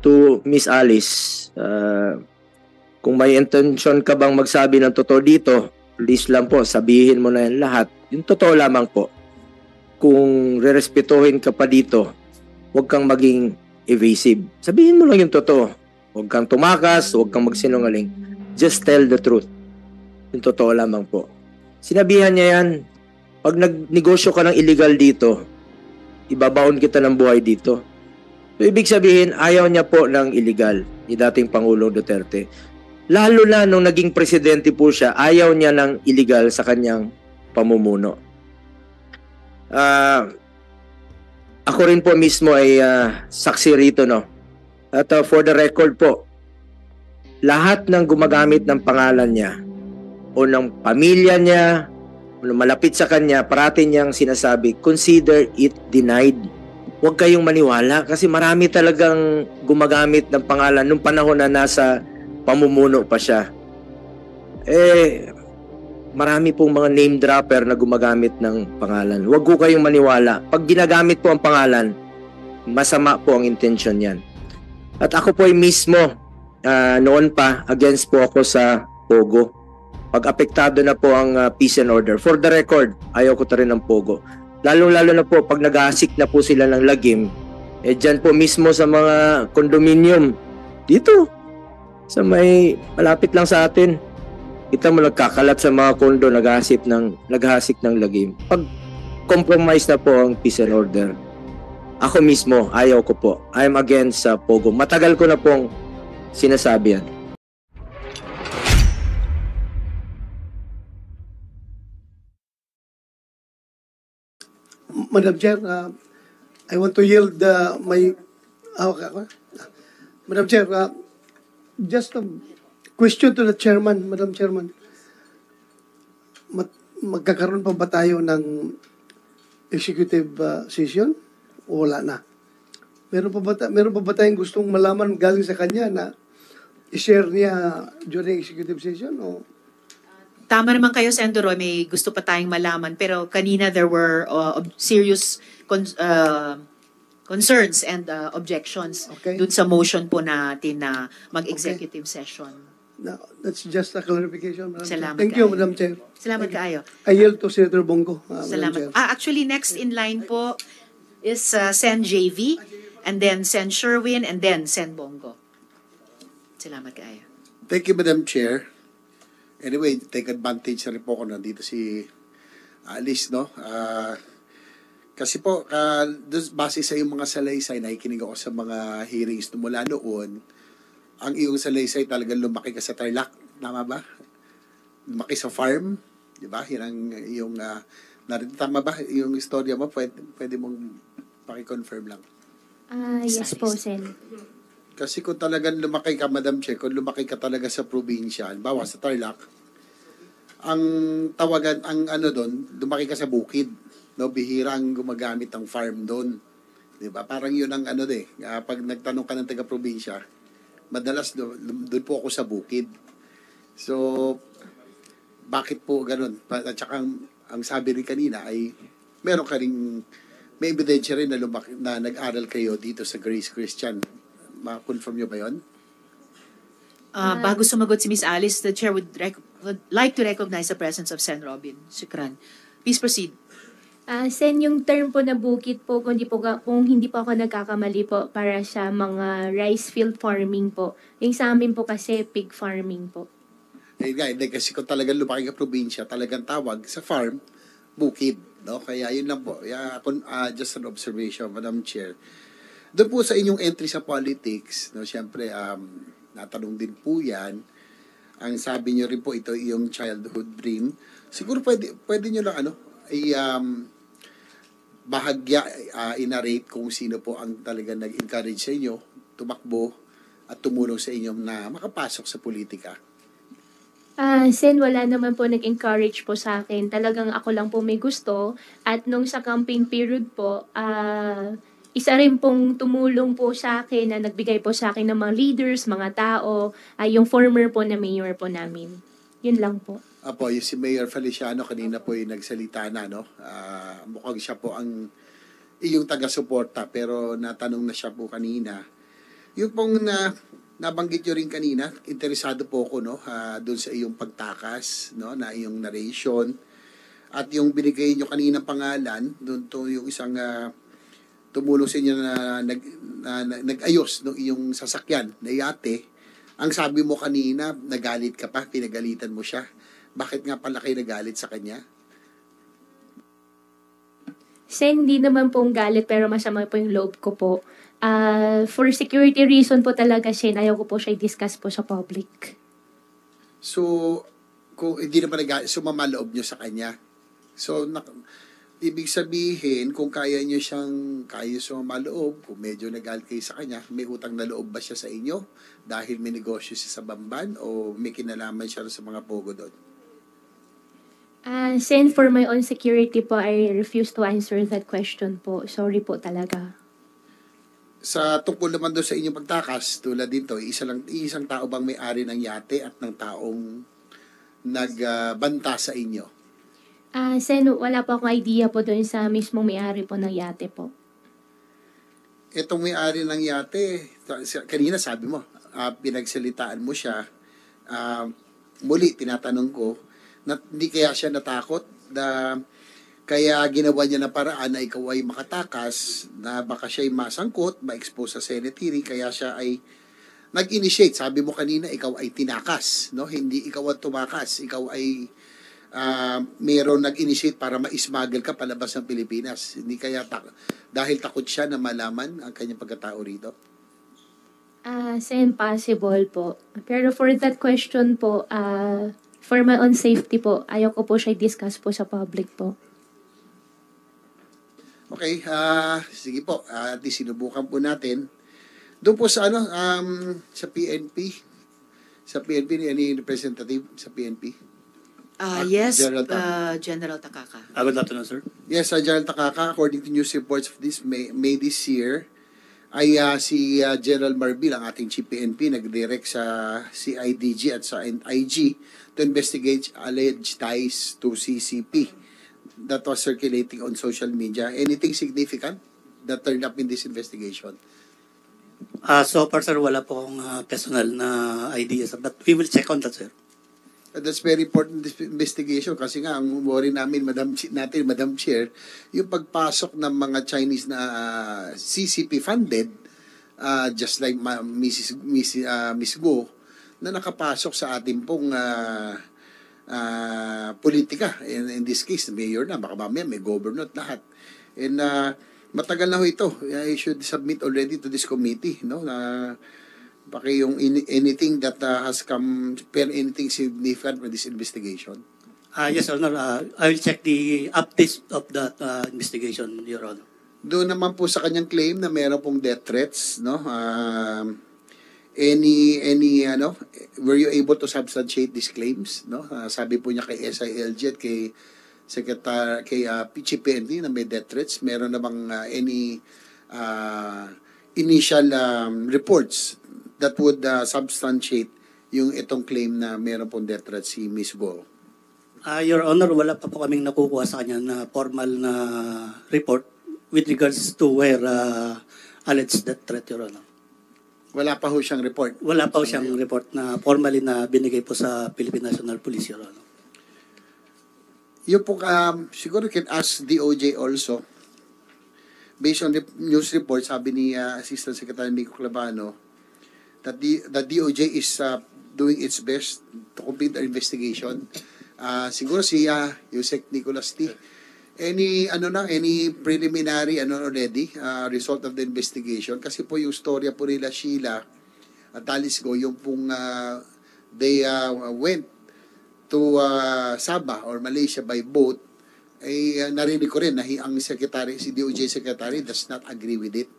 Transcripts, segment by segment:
to Miss Alice, kung may intention ka bang magsabi ng totoo dito, please lang po, sabihin mo na yan lahat. Yung totoo lamang po. Kung rerespetuhin ka pa dito, huwag kang maging evasive. Sabihin mo lang yung totoo. Huwag kang tumakas, huwag kang magsinungaling. Just tell the truth. Yung totoo lamang po. Sinabihan niya yan, pag nagnegosyo ka ng illegal dito, ibabaon kita ng buhay dito. So, ibig sabihin, ayaw niya po ng illegal ni dating Pangulong Duterte. Lalo na nung naging presidente po siya, ayaw niya ng illegal sa kanyang pamumuno. Ako rin po mismo ay saksi rito, no? At for the record po, lahat ng gumagamit ng pangalan niya o ng pamilya niya o ng malapit sa kanya, parati niyang sinasabi, consider it denied. Huwag kayong maniwala kasi marami talagang gumagamit ng pangalan nung panahon na nasa pamumuno pa siya. Marami pong mga name dropper na gumagamit ng pangalan. Huwag ko kayong maniwala. Pag ginagamit po ang pangalan, masama po ang intention yan. At ako po ay mismo, noon pa, against po ako sa Pogo. Pag apektado na po ang peace and order. For the record, ayaw ko ta rin ng Pogo. Lalo-lalo na po pag nag-aasik na po sila ng lagim, dyan po mismo sa mga condominium, dito, sa may malapit lang sa atin, kita mo nagkakalat sa mga kondo, naghahasik ng lagim. Pag compromise na po ang peace and order, ako mismo, ayaw ko po. I'm against sa Pogo. Matagal ko na pong sinasabi yan. Madam Chair, I want to yield my... Madam Chair, just a question to the Chairman, Madam Chairman. Magkakaroon pa ba tayo ng executive session o wala na? Meron pa ba tayong gustong malaman galing sa kanya na i-share niya during executive session o... Tama naman kayo, Senator Roy, may gusto pa tayong malaman. Pero kanina there were serious concerns and objections dun sa motion po natin na mag-executive session. No, that's just a clarification, Madam Salamat Chair. Thank you, Madam Chair. Salamat kaayo. I yield to Senator Bongo, Salamat. Actually, next in line po is Sen JV, and then Sen Sherwin, and then Sen Bongo. Salamat kaayo. Thank you, Madam Chair. Anyway, take advantage na rin po ako nandito si Alice, no? Kasi po, base sa iyong mga salaysay, nakikinig ako sa mga hearings mula noon, ang iyong salaysay talagang lumaki ka sa Tarlac, tama ba? Lumaki sa farm, di ba? Yan ang iyong, tama ba? Yung istorya mo, pwede mong pakiconfirm lang. Yes po, Sen. Kasi kung talagang lumaki ka, Madam Chair, kung lumaki ka talaga sa probinsya, bawa sa Tarlac, ang tawagan, ang ano doon, lumaki ka sa bukid. No, bihirang gumagamit ng farm doon. Diba? Parang yun ang ano pag nagtanong ka ng taga-probinsya, madalas doon po ako sa bukid. So, bakit po ganun? At saka ang sabi rin kanina ay meron ka rin, may ebidensya rin na nag-aral kayo dito sa Grace Christian. Ma-confirm nyo ba yun? Bago sumagot si Ms. Alice, the Chair would like to recognize the presence of Sen Robin. Shukran. Please proceed. Sen, yung term po na bukid po, kung hindi po ako nagkakamali po, para sa mga rice field farming po. Yung sa amin po kasi pig farming po. Hindi, kasi kung talagang lumaki ka probinsya, talagang tawag sa farm, bukid. No? Kaya yun lang po. Just an observation, Madam Chair. Doon po sa inyong entry sa politics, no, siyempre, natanong din po yan. Ang sabi niyo rin po, ito yung childhood dream. Siguro pwede niyo lang bahagya, inarate kung sino po ang talagang nag-encourage sa inyo, tumakbo at tumulong sa inyo na makapasok sa politika. Sen, wala naman po nag-encourage po sa akin. Talagang ako lang po may gusto. At nung sa campaign period po, isa rin pong tumulong po sa akin na nagbigay po sa akin ng mga leaders, mga tao, yung former po na mayor po namin. Yun lang po. Apo, yung si Mayor Feliciano kanina po yung nagsalita na, no? Mukhang siya po ang iyong taga-suporta, pero natanong na siya po kanina Yung pong nabanggit nyo rin kanina, interesado po ako, no, doon sa iyong pagtakas, no, na iyong narration. At yung binigay nyo kanina pangalan, doon to yung isang tumulong sa inyo na nag-ayos no, iyong sasakyan na yate. Ang sabi mo kanina, nagalit ka pa, pinagalitan mo siya. Bakit nga pala kayo nagalit sa kanya? Sen, hindi naman pong galit pero masama po yung loob ko po. For security reason po talaga, Sen, ayaw ko po siya i-discuss po sa public. So, kung hindi naman sumama loob nyo sa kanya. So, ibig sabihin, kung kaya sumama loob, kung medyo nagalit kayo sa kanya, may utang na loob ba siya sa inyo? Dahil may negosyo siya sa Bamban o may kinalaman siya sa mga pogo doon? Sen, for my own security po, I refuse to answer that question po. Sorry po talaga. Sa tungkol naman doon sa inyong pagtakas, tulad dito, isang tao bang may-ari ng yate at ng taong nagbanta sa inyo? Sen, wala po akong idea po doon sa mismong may-ari po ng yate po. Itong may-ari ng yate, kanina sabi mo, pinagsalitaan mo siya, muli tinatanong ko, hindi kaya siya natakot na kaya ginawa niya na paraan na ikaw ay makatakas, na baka siya ay masangkot, ma-expose sa Senate hearing, kaya siya ay nag-initiate. Sabi mo kanina, ikaw ay tinakas, no? Hindi ikaw ang tumakas, ikaw ay mayroon nag-initiate para ma-smuggle ka palabas ng Pilipinas. Hindi kaya dahil takot siya na malaman ang kanyang pagkatao rito? Sen, possible po. Pero for that question po, for my own safety po, ayaw ko po siya i-discuss po sa public po. Okay, sige po. At sinubukan po natin. Doon po sa sa PNP. Sa PNP, any representative sa PNP? Yes, General General Takaka. Good afternoon, sir. Yes, General Takaka, according to news reports of this May this year, ay si General Marbil, ang ating Chief PNP, nag-direct sa CIDG at sa IG to investigate alleged ties to CCP that was circulating on social media. Anything significant that turned up in this investigation? So far, sir, wala po akong personal na ideas. But we will check on that, sir. That's very important investigation kasi nga ang worry namin, Madam Chair, yung pagpasok ng mga Chinese na CCP funded, just like Miss Go, na nakapasok sa ating pong politika. In this case, mayor na, baka mamaya may governor at lahat. And matagal na ho ito. I should submit already to this committee, no? Baka yung anything that has come, anything significant for this investigation? Yes, Honor. I will check the updates of that investigation, Your Honor. Doon naman po sa kanyang claim na meron pong death threats, no? Were you able to substantiate these claims, no? Sabi po niya kay SILG at kay Chief PNP na may death threats. Meron na bang any initial reports that would substantiate yung itong claim na meron pong death threat si Miss Go? Your Honor, wala pa po kaming nakukuha sa kanya na formal na report with regards to where alleged death threat, Your Honor. Wala pa ho siyang report? Wala pa ho siyang report na formally na binigay po sa Philippine National Police, Your Honor. Yung po, siguro can ask DOJ also, based on the news report, sabi ni Assistant Secretary Mico Clavano, that the DOJ is doing its best to complete the investigation. Siguro si Yusek Nicolas T. Any preliminary already result of the investigation? Kasi po yung storya po nila Sheila at Alice Go, yung pong they went to Sabah or Malaysia by boat, ay narinig ko rin na si DOJ Secretary does not agree with it.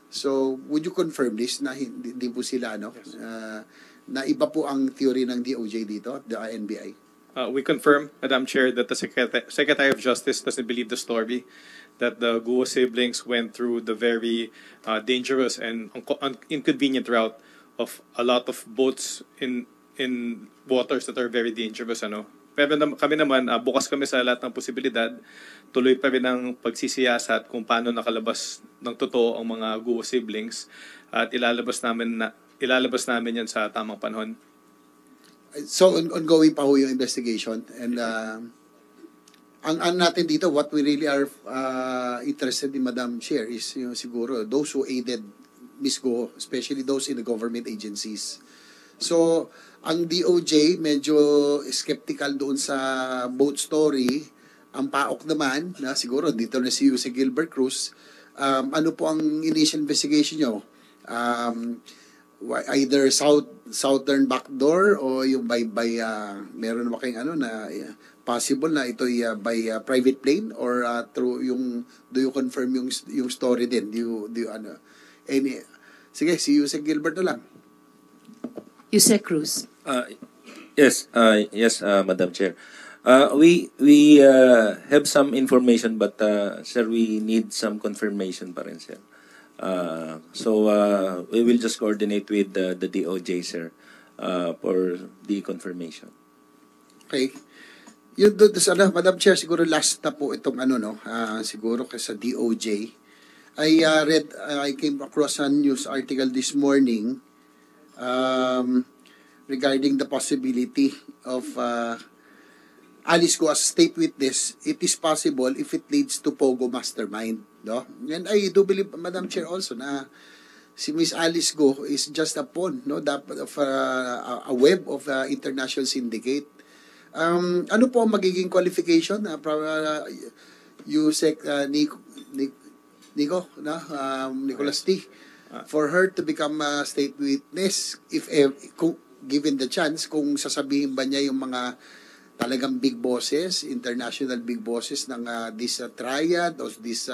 So, would you confirm this na hindi po sila, na iba po ang theory ng DOJ dito, the NBI? We confirm, Madam Chair, that the Secretary of Justice doesn't believe the story that the Guo siblings went through the very dangerous and inconvenient route of a lot of boats in waters that are very dangerous, pero kami naman, bukas kami sa lahat ng posibilidad. Tuloy pa rin ang pagsisiyasat kung paano nakalabas ng totoo ang mga Guo siblings at ilalabas namin yan sa tamang panahon. So, ongoing pa ho yung investigation. And ang natin dito, what we really are interested in, Madam Chair, is yung siguro those who aided Ms. Go, especially those in the government agencies. So, ang DOJ medyo skeptical doon sa boat story. Ang PAOK naman, na siguro dito na si Jose Gilbert Cruz, ano po ang initial investigation nyo? Either southern backdoor o yung by meron ba kayong ano na possible na ito by private plane or through yung do you confirm yung story din? Do you ano any sige si Jose Gilbert na lang. Jose Cruz. Yes, Madam Chair. We have some information, but sir, we need some confirmation pa rin, sir. So we will just coordinate with the DOJ, sir, for the confirmation. Okay. Yun doon sa Madam Chair, siguro last na po itong ano no, siguro kasi sa DOJ. I came across a news article this morning regarding the possibility of Alice Go as state witness. It is possible if it leads to Pogo Mastermind, no? And I do believe, Madam Chair, also na si Miss Alice Go is just a pawn, no, of a web of international syndicate. Ano po ang magiging qualification Yusek Nicolas T, for her to become a state witness if given the chance, kung sasabihin ba niya yung mga talagang big bosses, international big bosses ng this triad or this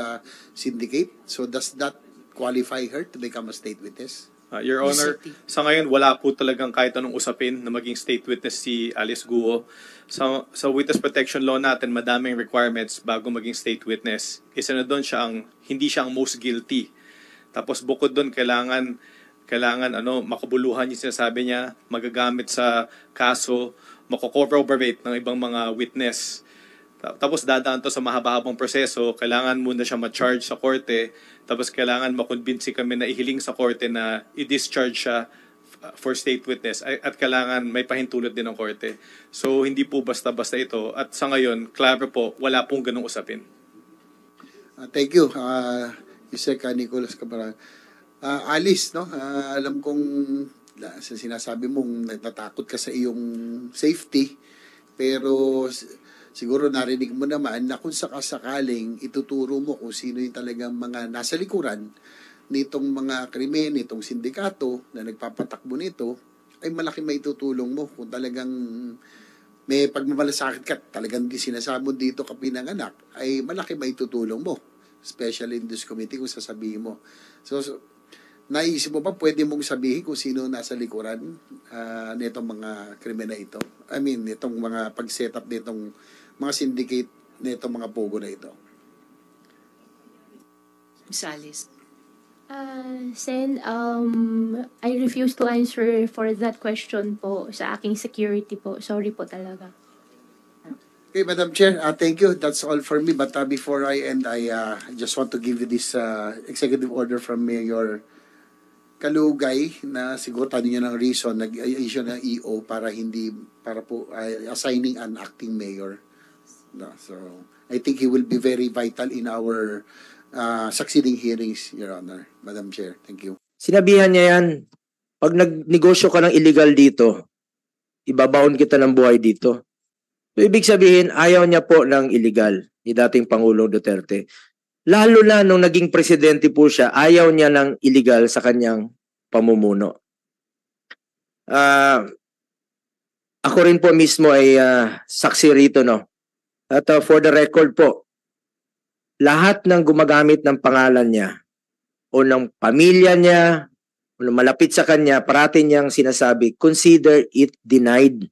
syndicate? So does that qualify her to become a state witness? Your Honor, sa ngayon wala po talagang kahit anong usapin na maging state witness si Alice Guo. Sa witness protection law natin, madaming requirements bago maging state witness. Isa na doon hindi siya ang most guilty. Tapos bukod doon kailangan makabuluhan yung sinasabi niya, magagamit sa kaso, mako-corroborate ng ibang mga witness. Tapos dadaan to sa mahaba-habang proseso, kailangan muna siya ma-charge sa korte, tapos kailangan makonbinsi kami na ihiling sa korte na i-discharge siya for state witness at kailangan may pahintulot din ng korte. So hindi po basta-basta ito at sa ngayon, klaro po, wala pong ganung usapin. Thank you, Yusek Nicolas Cabral. Alice, no? Alam kong sinasabi mong natatakot ka sa iyong safety, pero siguro narinig mo naman na kung sakasakaling ituturo mo kung sino yung talagang mga nasa likuran nitong mga krimen, nitong sindikato na nagpapatakbo nito, ay malaki maitutulong mo kung talagang may pagmamalasakit ka, talagang sinasabi dito ka pinanganak, ay malaki maitutulong mo, especially in this committee kung sasabihin mo. So naisip mo ba pwede mong sabihin kung sino nasa likuran nitong mga krimen na ito? I mean, nitong mga pag-setup nitong mga syndicate nitong mga pogo na ito? Ms. Alice. Sen, I refuse to answer for that question po sa aking security po. Sorry po talaga. Okay, Madam Chair, thank you. That's all for me. But before I end, I just want to give you this executive order from Mayor Kalugay na siguro tayo niya ng reason nag-issue ng EO para po assigning an acting mayor. No, so I think he will be very vital in our succeeding hearings, Your Honor. Madam Chair, thank you. Sinabihan niya yan, pag nagnegosyo ka ng illegal dito, ibabaon kita ng buhay dito. So, ibig sabihin, ayaw niya po ng illegal ni dating Pangulong Duterte. Lalo na nung naging presidente po siya, ayaw niya ng illegal sa kanyang pamumuno. Ako rin po mismo ay saksi rito, no? At for the record po, lahat ng gumagamit ng pangalan niya o ng pamilya niya o ng malapit sa kanya, parati niyang sinasabi, consider it denied.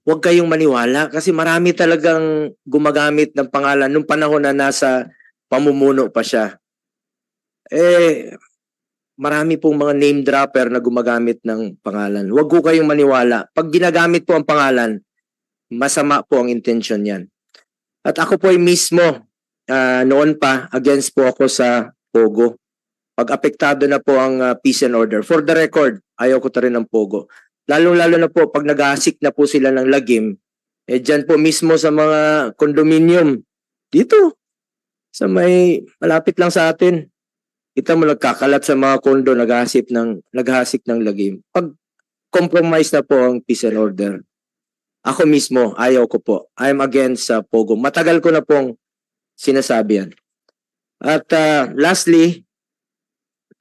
Huwag kayong maniwala kasi marami talagang gumagamit ng pangalan nung panahon na nasa pamumuno pa siya. Marami pong mga name dropper na gumagamit ng pangalan. Huwag ko kayong maniwala. Pag ginagamit po ang pangalan, masama po ang intensyon yan. At ako po ay mismo, noon pa, against po ako sa Pogo. Pag apektado na po ang peace and order. For the record, ayaw ko ta rin ng Pogo. Lalo-lalo na po pag nag-aasik na po sila ng lagim, dyan po mismo sa mga condominium, dito, sa may malapit lang sa atin. Kita mo nagkakalat sa mga kondo, naghahasik ng lagim. Pag compromise na po ang peace and order, ako mismo, ayaw ko po. I'm against sa Pogo. Matagal ko na pong sinasabi yan. At lastly,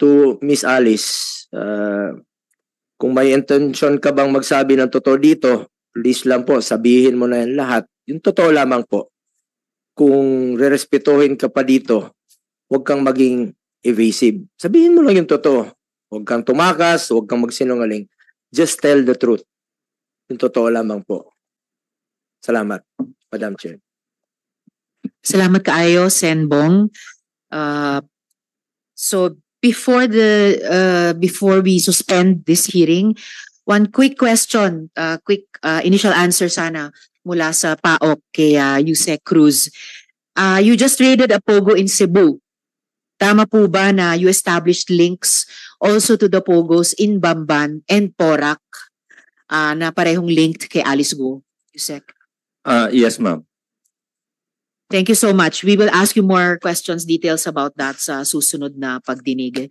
to Miss Alice, kung may intention ka bang magsabi ng totoo dito, please lang po, sabihin mo na yan lahat. Yung totoo lamang po. Kung rerespetuhin ka pa dito, huwag kang maging evasive. Sabihin mo lang yung totoo. Huwag kang tumakas, huwag kang magsinungaling. Just tell the truth. Yung totoo lamang po. Salamat, Madam Chair. Salamat kaayo, Sen Bong. So before we suspend this hearing, one quick question, quick initial answer sana mula sa PAOK kay Yusek Cruz. You just raided a Pogo in Cebu. Tama po ba na you established links also to the Pogos in Bamban and Porac na parehong linked kay Alice Guo, Yusek? Yes, ma'am. Thank you so much. We will ask you more questions, details about that sa susunod na pagdinig.